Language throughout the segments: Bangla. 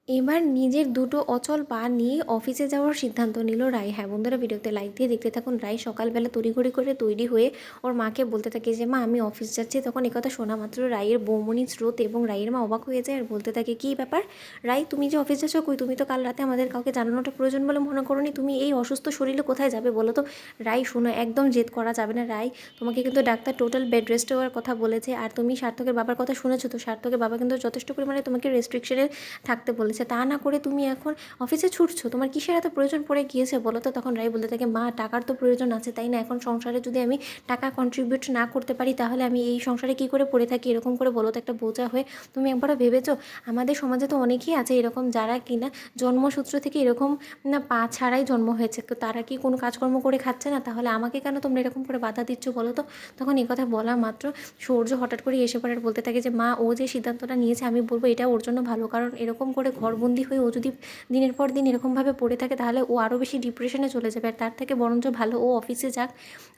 এবার নিজের দুটো অচল পা নিয়ে অফিসে যাওয়ার সিদ্ধান্ত নিল রাই। হ্যাঁ বন্ধুরা, ভিডিওতে লাইক দিয়ে দেখতে থাকুন। রাই সকালবেলা তড়িঘড়ি করে তৈরি হয়ে ওর মাকে বলতে থাকে যে মা আমি অফিস যাচ্ছি। তখন একথা শোনা মাত্র রাইয়ের বৌমনির স্রোত এবং রাইয়ের মা অবাক হয়ে যায় আর বলতে থাকে কী ব্যাপার রাই, তুমি যে অফিস যাচ্ছ কই? তুমি তো কাল রাতে আমাদের কাউকে জানানোটা প্রয়োজন বলে মনে করোনি। তুমি এই অসুস্থ শরীরে কোথায় যাবে বলো তো? রাই শোনো, একদম জেদ করা যাবে না রাই। তোমাকে কিন্তু ডাক্তার টোটাল বেড রেস্ট হওয়ার কথা বলেছে। আর তুমি সার্থকের বাবার কথা শুনেছো তো? সার্থকের বাবা কিন্তু যথেষ্ট পরিমাণে তোমাকে রেস্ট্রিকশনে থাকতে বলেছে। তা না করে তুমি এখন অফিসে ছুটছো, তোমার কিসের এত প্রয়োজন পড়ে গিয়েছে বলো তো? তখন রাই বলতে থাকে মা টাকার তো প্রয়োজন আছে তাই না? এখন সংসারে যদি আমি টাকা কন্ট্রিবিউট না করতে পারি তাহলে আমি এই সংসারে কী করে পড়ে থাকি? এরকম করে বলো তো, একটা বোঝা হয়ে তুমি একবারও ভেবেছো? আমাদের সমাজে তো অনেকেই আছে এরকম যারা কিনা জন্মসূত্র থেকে এরকম না পা ছাড়াই জন্ম হয়েছে, তো তারা কি কোনো কাজকর্ম করে খাচ্ছে না? তাহলে আমাকে কেন তোমরা এরকম করে বাধা দিচ্ছ বলো তো? তখন এই কথা বলা মাত্র সূর্য হঠাৎ করে এসে পড়ে আর বলতে থাকে যে মা ও যে সিদ্ধান্তটা নিয়েছে আমি বলবো এটা ওর জন্য ভালো, কারণ এরকম করে ঘরবন্দি হয়ে ও যদি দিনের পর দিন এরকমভাবে পড়ে থাকে তাহলে ও আরও বেশি ডিপ্রেশনে চলে যাবে। আর তার থেকে বরঞ্চ ভালো ও অফিসে যাক,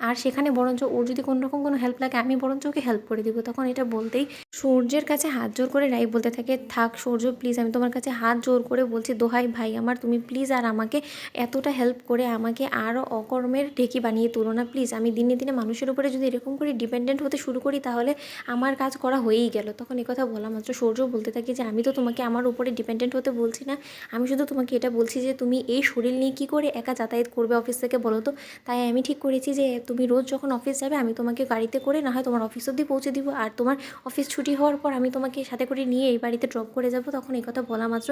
আর সেখানে বরঞ্চ ওর যদি কোনো রকম কোনো হেল্প লাগে আমি বরঞ্চ ওকে হেল্প করে দিব। তখন এটা বলতেই সূর্যের কাছে হাত জোর করে রাই বলতে থাকে থাক সূর্য প্লিজ, আমি তোমার কাছে হাত জোর করে বলছি, দোহাই ভাই আমার, তুমি প্লিজ আর আমাকে এতটা হেল্প করে আমাকে আরও অকর্মের ঢেকি বানিয়ে তুলো না প্লিজ। আমি দিনে দিনে মানুষের উপরে যদি এরকম করে ডিপেন্ডেন্ট হতে শুরু করি তাহলে আমার কাজ করা হয়েই গেল। তখন কথা বলা মাত্র সূর্য বলতে থাকে যে আমি তো তোমাকে আমার উপরে ডিপেন্ডেন্ট হতে বলছি না, আমি শুধু তোমাকে এটা বলছি যে তুমি এই শরীর নিয়ে কী করে একা যাতায়াত করবে অফিস থেকে বলো তো? তাই আমি ঠিক করেছি যে তুমি রোজ যখন অফিস যাবে আমি তোমাকে গাড়িতে করে না হয় তোমার অফিস অবধি পৌঁছে দিব, আর তোমার অফিস ছুটি হওয়ার পর আমি তোমাকে সাথে করে নিয়ে এই বাড়িতে ড্রপ করে যাব। তখন এই কথা বলা মাত্র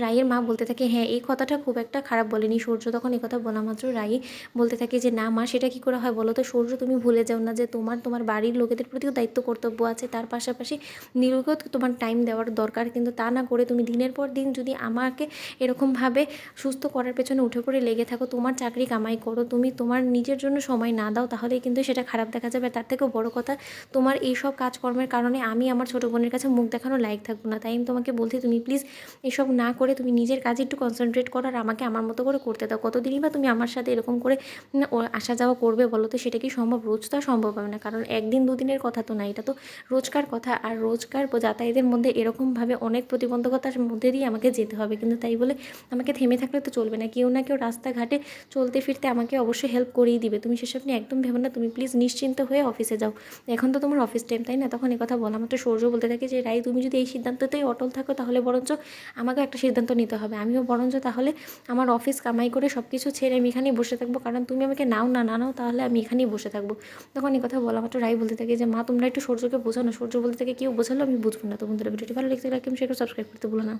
রাইয়ের মা বলতে থাকে হ্যাঁ এই কথাটা খুব একটা খারাপ বলেনি সূর্য। তখন এই কথা বলা মাত্র রাই বলতে থাকে যে না মা সেটা কী করে হয় বলো তো? সূর্য তুমি ভুলে যাও না যে তোমার বাড়ির লোকেদের প্রতিও দায়িত্ব কর্তব্য আছে, তার পাশাপাশি নির্গত তোমার টাইম দেওয়ার দরকার। কিন্তু তা না করে তুমি দিনের পর দিন যদি আমাকে এরকমভাবে সুস্থ করার পেছনে উঠে পড়ে লেগে থাকো, তোমার চাকরি কামাই করো, তুমি তোমার নিজের জন্য সময় না দাও, তাহলেই কিন্তু সেটা খারাপ দেখা যাবে। তার থেকেও বড় কথা, তোমার এইসব কাজকর্মের কারণে আমি আমার ছোটো বোনের কাছে মুখ দেখানো লায়ক থাকবো না। তাই আমি তোমাকে বলছি তুমি প্লিজ এসব না করে তুমি নিজের কাজে একটু কনসেন্ট্রেট করো আর আমাকে আমার মতো করে করতে দাও। কতদিনই বা তুমি আমার সাথে এরকম করে আসা যাওয়া করবে বলো তো? সেটা কি সম্ভব? রোজ তো আর সম্ভব হবে না, কারণ একদিন দুদিনের কথা তো না, এটা তো রোজকার কথা। আর রোজকার যাতায়াতের মধ্যে এরকমভাবে অনেক প্রতিবন্ধকতার মধ্যে দিয়ে আমাকে যেতে হবে, কিন্তু তাই বলে আমাকে থেমে থাকলে তো চলবে না। কেউ না কেউ রাস্তাঘাটে চলতে ফিরতে আমাকে অবশ্যই হেল্প করেই দিবে। তুমি সেসব নিয়ে একদম ভেবো না, তুমি প্লিজ নিশ্চিন্ত হয়ে অফিসে যাও, এখন তো তোমার অফিস টাইম তাই না? তখন কথা বলা মাত্র সূর্য বলতে থাকে যে রাই তুমি যদি এই সিদ্ধান্ততেই অটল থাকো তাহলে বরঞ্চ আমাকেও একটা সিদ্ধান্ত নিতে হবে। আমিও বরঞ্চ তাহলে আমার অফিস কামাই করে সব কিছু ছেড়ে আমি এখানেই বসে থাকবো, কারণ তুমি আমাকে নাও না নাও তাহলে আমি এখানেই বসে থাকবো। তখন কথা বলা মাত্র রাই বলতে থাকে যে মা তোমরা একটু সূর্যকে বোঝানো। সূর্য বলতে থাকে কেউ বোঝালো আমি বুঝবো না। তো বন্ধুরা ভিডিওটি ভালো লাগছে লাইক এবং শেয়ার সাবস্ক্রাইব করতে ভুলো না।